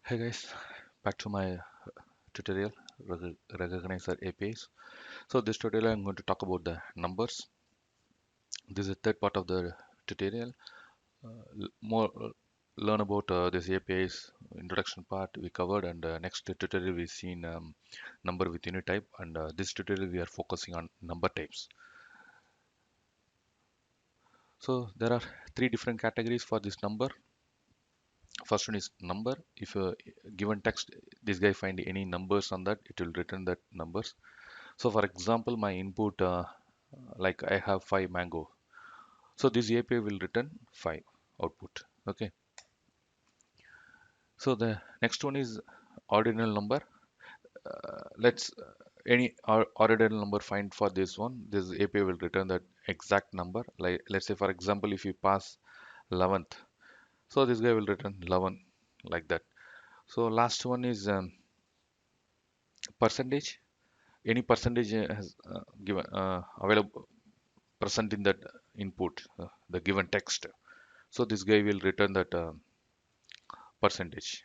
Hey guys, back to my tutorial recognizer APIs. So this tutorial I'm going to talk about the numbers. This is the third part of the tutorial. More learn about this APIs introduction part we covered, and next tutorial we've seen number with unit type, and this tutorial we are focusing on number types. So there are three different categories for this number. First one is number. If given text, this guy find any numbers on that, it will return that numbers. So for example, my input, like I have 5 mango. So this API will return 5 output. Okay. So the next one is ordinal number. Let's any ordinal number find for this one. This API will return that exact number. Like let's say for example, if you pass 11th, so this guy will return 11 like that. So last one is percentage. Any percentage has given available present in that input, the given text. So this guy will return that percentage.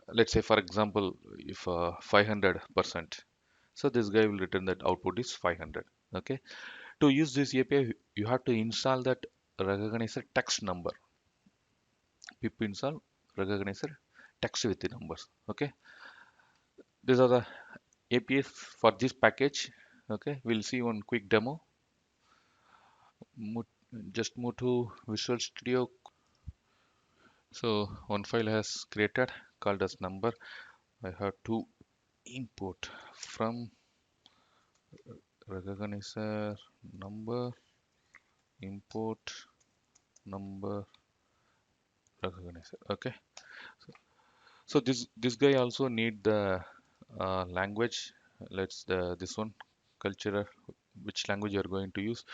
Let's say for example, if 500%, so this guy will return that output is 500. Okay. To use this API, you have to install that recognizer text number. Pip install recognizer text with the numbers. Okay. These are the APIs for this package. Okay. We'll see one quick demo. Mo- just move to Visual Studio. So one file has created called as number. I have to import from recognizer number, import number recognizer. Okay. So this guy also need the language. Let's this one culture, which language you are going to use.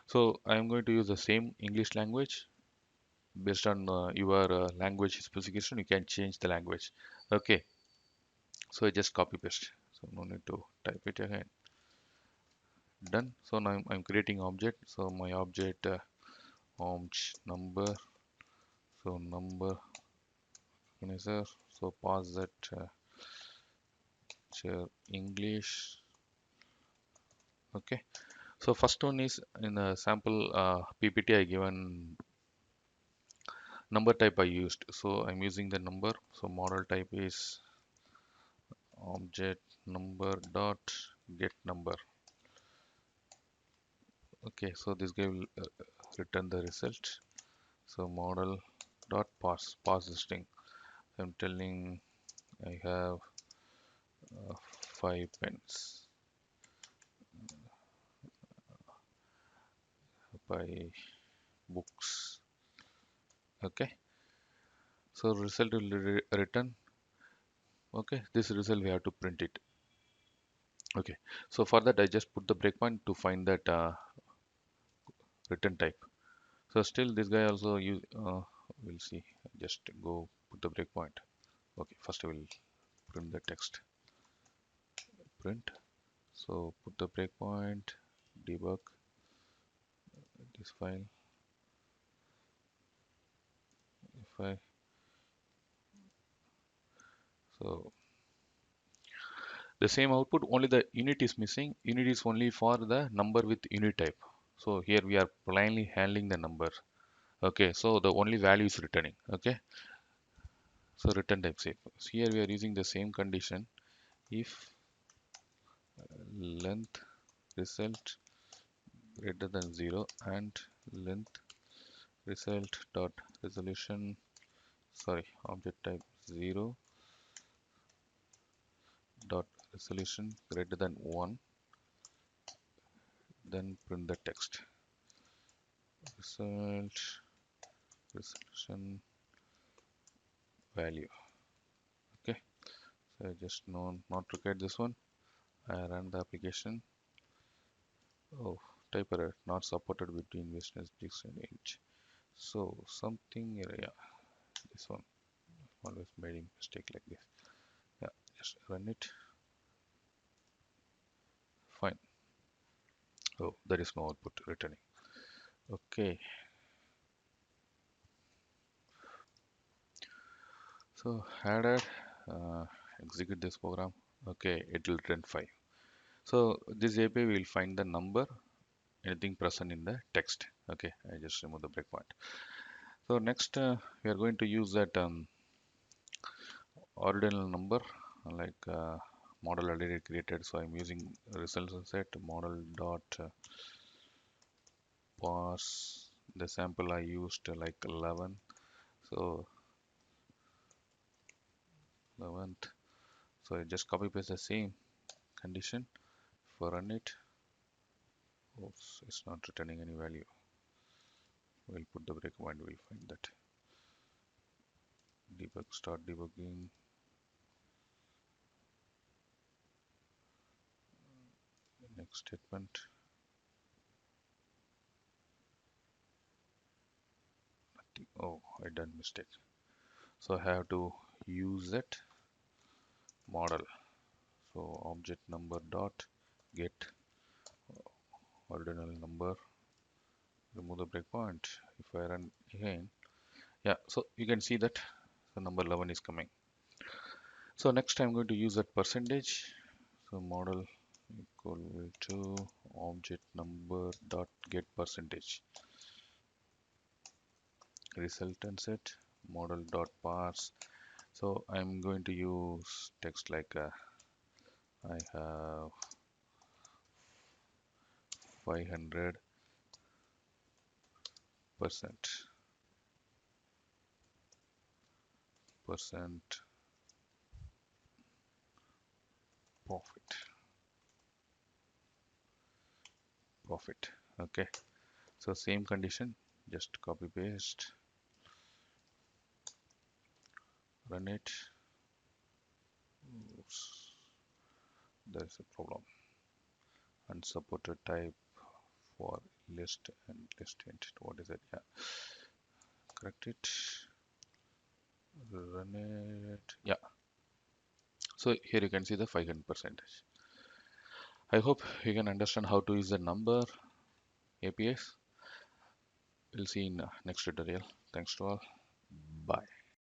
So I am going to use the same English language. Based on your language specification, you can change the language. Okay. So I just copy paste. So no need to type it again. Done. So now I'm creating object. So my object number. So number organizer. So pass that English. Okay. So first one is in a sample PPT I given number type I used. So I'm using the number. So model type is object number dot get number. Okay. So this guy will return the result. So model dot parse the string. I'm telling I have 5 pens by books. Okay. So result will return. Okay. This result we have to print it. Okay. So for that I just put the breakpoint to find that return type. So still this guy also use. We'll see. Just go put the breakpoint. Okay. First I will print the text. Print. So put the breakpoint. Debug this file. If I so the same output, only the unit is missing. Unit is only for the number with unit type. So here we are blindly handling the number. Okay, so the only value is returning. Okay, so return type safe. So here we are using the same condition. If length result greater than 0 and length result dot resolution, sorry, object type 0 dot resolution greater than 1, then print the text. Result resolution value. Okay, so I just not look at this one. I run the application. Oh, type error not supported between business disk and age. So something yeah, this one always making mistake like this. Yeah, just run it. Fine. Oh, there is no output returning. Okay. So added, uh, execute this program. Okay, it will return 5. So this API will find the number, anything present in the text. Okay, I just remove the breakpoint. So next, we are going to use that ordinal number, like model already created. So I'm using results set model dot parse. The sample I used like 11. So 11th. So I just copy paste the same condition. For run it, oops, it's not returning any value. We'll put the breakpoint. We'll find that. Debug, start debugging. Next statement. Oh, I done mistake. So I have to use that model. So object number dot get ordinal number. Remove the breakpoint. If I run again, yeah. So you can see that the number 11 is coming. So next I'm going to use that percentage. So model equal to object number dot get percentage. Resultant set model dot parse. So I'm going to use text like I have 500% percent profit. Okay, so same condition, just copy paste, run it. Oops, there's a problem. Unsupported type for list and list entity. What is it? Yeah, correct it. Run it. Yeah. So here you can see the 500%. I hope you can understand how to use the number APIs. We'll see in next tutorial. Thanks to all. Bye.